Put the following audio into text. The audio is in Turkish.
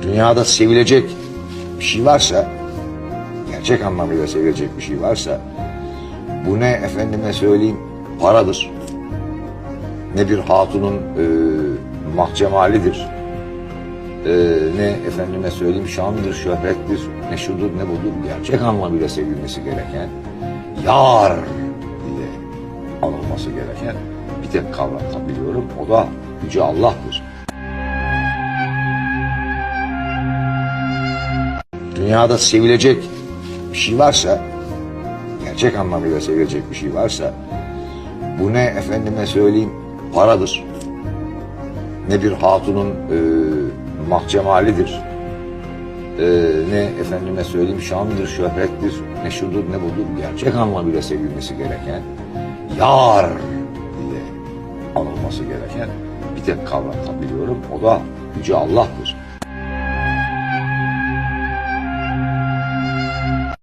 Dünyada sevilecek bir şey varsa, gerçek anlamıyla sevilecek bir şey varsa, bu ne efendime söyleyeyim paradır, ne bir hatunun mahcemalidir, ne efendime söyleyeyim şandır, şöhrettir, ne şudur ne budur. Gerçek anlamıyla sevilmesi gereken, yar diye anılması gereken bir tek kavram biliyorum, o da Yüce Allah'tır. Dünyada sevilecek bir şey varsa, gerçek anlamıyla sevilecek bir şey varsa, bu ne efendime söyleyeyim paradır, ne bir hatunun mahcemalidir, ne efendime söyleyeyim şandır, şöhrettir, ne şudur ne budur. Gerçek anlamıyla sevilmesi gereken, yar diye anılması gereken bir tek kavram biliyorum, o da Yüce Allah'tır.